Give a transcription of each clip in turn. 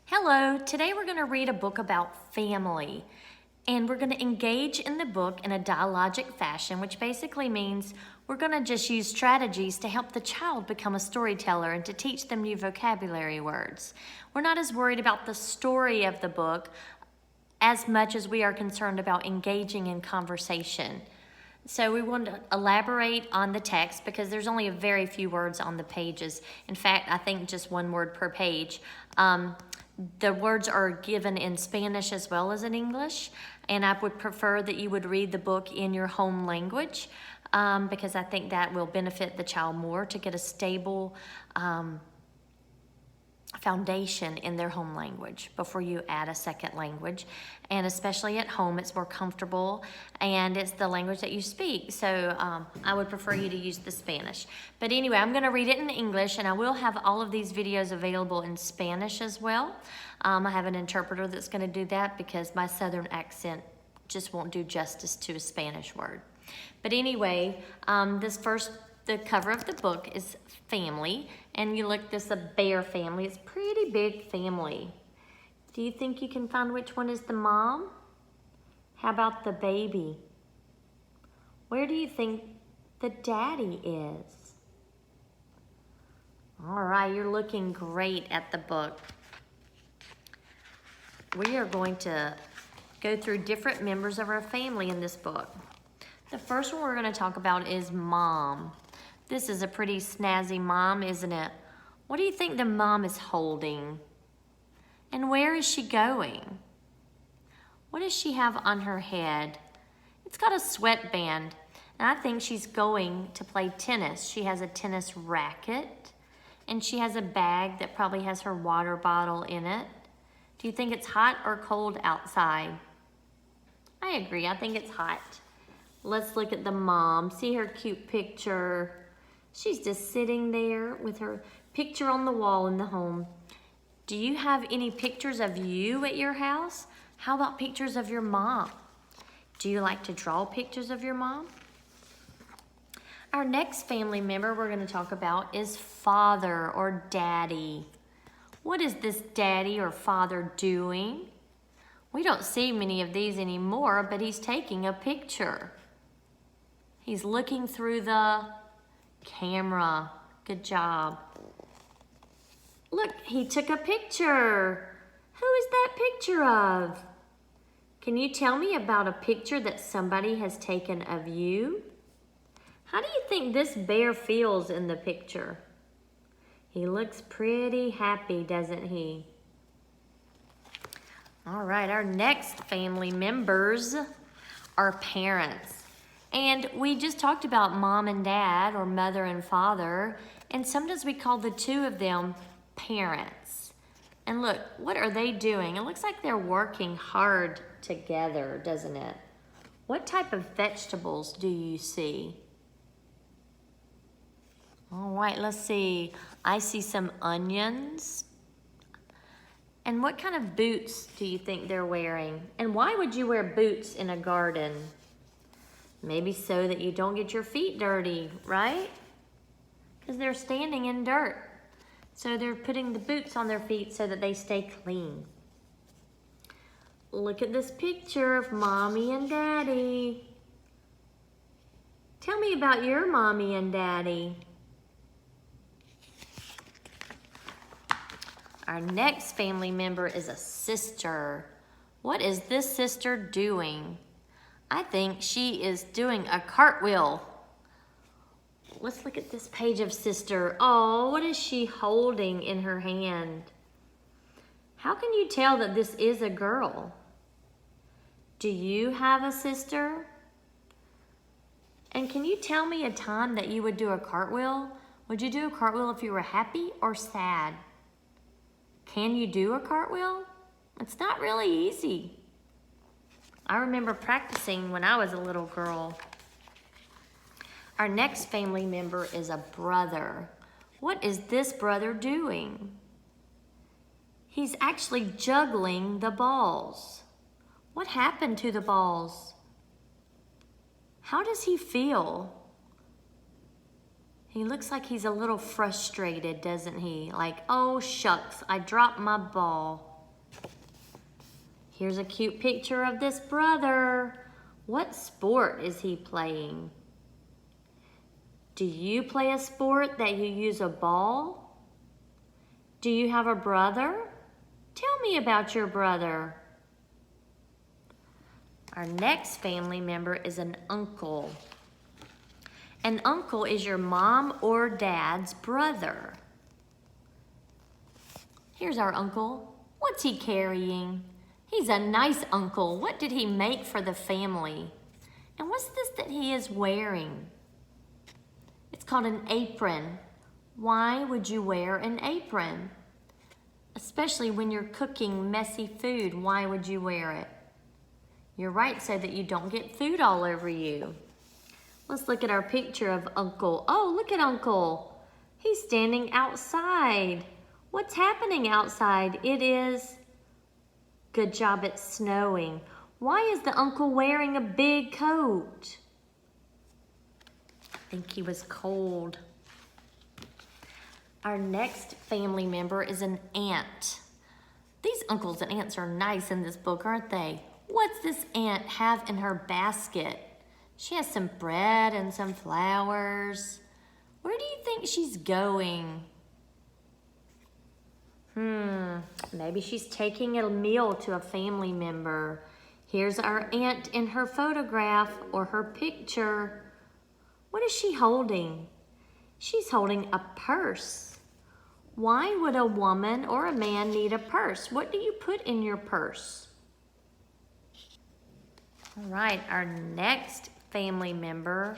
Hello, today we're going to read a book about family, and we're going to engage in the book in a dialogic fashion, which basically means we're going to just use strategies to help the child become a storyteller and to teach them new vocabulary words. We're not as worried about the story of the book as much as we are concerned about engaging in conversation. So we want to elaborate on the text because there's only a very few words on the pages. In fact, I think just one word per page. The words are given in Spanish as well as in English, and I would prefer that you would read the book in your home language because I think that will benefit the child more to get a stable foundation in their home language before you add a second language. And especially at home, it's more comfortable and it's the language that you speak. So I would prefer you to use the Spanish. But anyway, I'm going to read it in English, and I will have all of these videos available in Spanish as well. I have an interpreter that's going to do that because my Southern accent just won't do justice to a Spanish word. But anyway, the cover of the book is family, and you look, this is a bear family. It's a pretty big family. Do you think you can find which one is the mom? How about the baby? Where do you think the daddy is? All right, you're looking great at the book. We are going to go through different members of our family in this book. The first one we're going to talk about is mom. This is a pretty snazzy mom, isn't it? What do you think the mom is holding? And where is she going? What does she have on her head? It's got a sweatband, and I think she's going to play tennis. She has a tennis racket, and she has a bag that probably has her water bottle in it. Do you think it's hot or cold outside? I agree, I think it's hot. Let's look at the mom. See her cute picture. She's just sitting there with her picture on the wall in the home. Do you have any pictures of you at your house? How about pictures of your mom? Do you like to draw pictures of your mom? Our next family member we're going to talk about is father or daddy. What is this daddy or father doing? We don't see many of these anymore, but he's taking a picture. He's looking through the camera. Good job. Look, he took a picture. Who is that picture of? Can you tell me about a picture that somebody has taken of you? How do you think this bear feels in the picture? He looks pretty happy, doesn't he? All right, our next family members are parents. And we just talked about mom and dad, or mother and father, and sometimes we call the two of them parents. And look, what are they doing? It looks like they're working hard together, doesn't it? What type of vegetables do you see? All right, let's see. I see some onions. And what kind of boots do you think they're wearing? And why would you wear boots in a garden? Maybe so that you don't get your feet dirty, right? Because they're standing in dirt. So they're putting the boots on their feet so that they stay clean. Look at this picture of mommy and daddy. Tell me about your mommy and daddy. Our next family member is a sister. What is this sister doing? I think she is doing a cartwheel. Let's look at this page of sister. Oh, what is she holding in her hand? How can you tell that this is a girl? Do you have a sister? And can you tell me a time that you would do a cartwheel? Would you do a cartwheel if you were happy or sad? Can you do a cartwheel? It's not really easy. I remember practicing when I was a little girl. Our next family member is a brother. What is this brother doing? He's actually juggling the balls. What happened to the balls? How does he feel? He looks like he's a little frustrated, doesn't he? Like, oh shucks, I dropped my ball. Here's a cute picture of this brother. What sport is he playing? Do you play a sport that you use a ball? Do you have a brother? Tell me about your brother. Our next family member is an uncle. An uncle is your mom or dad's brother. Here's our uncle. What's he carrying? He's a nice uncle. What did he make for the family? And what's this that he is wearing? It's called an apron. Why would you wear an apron? Especially when you're cooking messy food, why would you wear it? You're right, so that you don't get food all over you. Let's look at our picture of Uncle. Oh, look at Uncle. He's standing outside. What's happening outside? It is, good job, it's snowing. Why is the uncle wearing a big coat? I think he was cold. Our next family member is an aunt. These uncles and aunts are nice in this book, aren't they? What's this aunt have in her basket? She has some bread and some flowers. Where do you think she's going? Maybe she's taking a meal to a family member. Here's our aunt in her photograph or her picture. What is she holding? She's holding a purse. Why would a woman or a man need a purse? What do you put in your purse? All right, our next family member,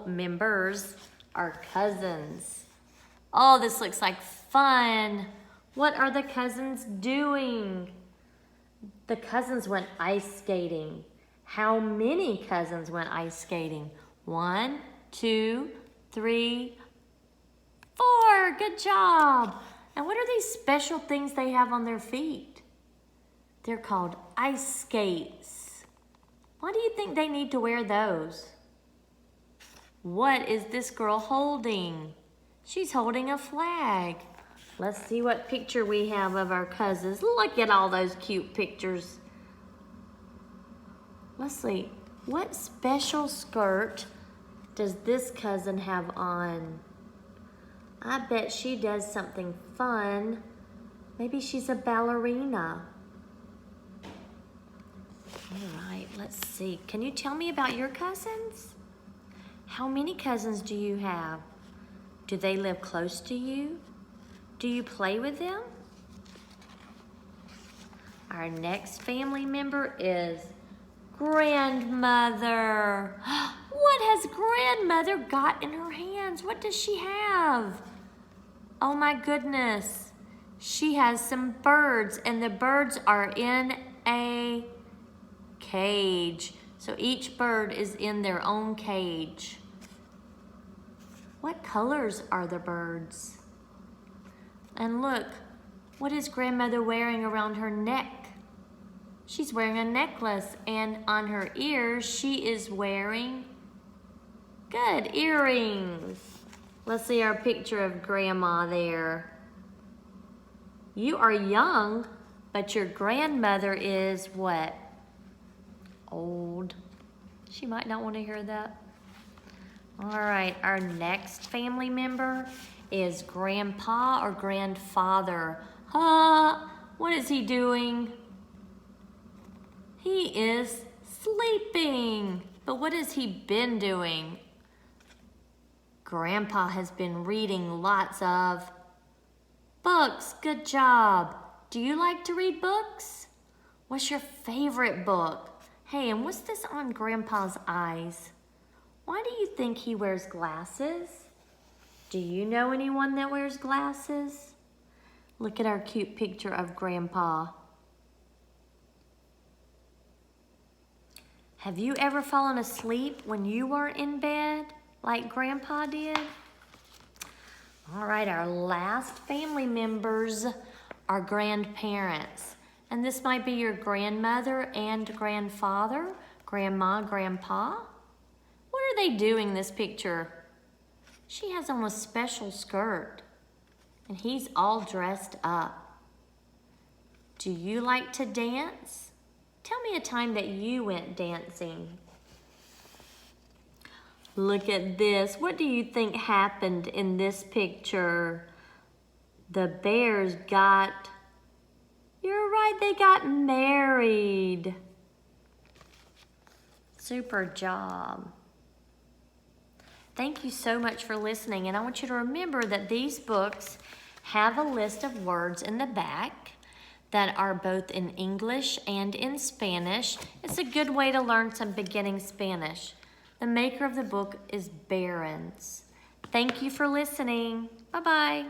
members are cousins. Oh, this looks like fun. What are the cousins doing? The cousins went ice skating. How many cousins went ice skating? 1, 2, 3, 4. Good job. And what are these special things they have on their feet? They're called ice skates. Why do you think they need to wear those? What is this girl holding? She's holding a flag. Let's see what picture we have of our cousins. Look at all those cute pictures. Let's see. What special skirt does this cousin have on? I bet she does something fun. Maybe she's a ballerina. All right, let's see. Can you tell me about your cousins? How many cousins do you have? Do they live close to you? Do you play with them? Our next family member is grandmother. What has grandmother got in her hands? What does she have? Oh my goodness. She has some birds, and the birds are in a cage. So each bird is in their own cage. What colors are the birds? And look, what is grandmother wearing around her neck? She's wearing a necklace, and on her ears, she is wearing, good, earrings. Let's see our picture of grandma there. You are young, but your grandmother is what? Old. She might not want to hear that. All right, our next family member is grandpa or grandfather. What is he doing? He is sleeping. But what has he been doing? Grandpa has been reading lots of books. Good job. Do you like to read books? What's your favorite book? Hey, and what's this on Grandpa's eyes? Why do you think he wears glasses? Do you know anyone that wears glasses? Look at our cute picture of Grandpa. Have you ever fallen asleep when you were in bed like Grandpa did? All right, our last family members are grandparents. And this might be your grandmother and grandfather, grandma, grandpa. What are they doing in this picture? She has on a special skirt, and he's all dressed up. Do you like to dance? Tell me a time that you went dancing. Look at this. What do you think happened in this picture? The bears got, you're right, they got married. Super job. Thank you so much for listening, and I want you to remember that these books have a list of words in the back that are both in English and in Spanish. It's a good way to learn some beginning Spanish. The maker of the book is Barron's. Thank you for listening. Bye-bye.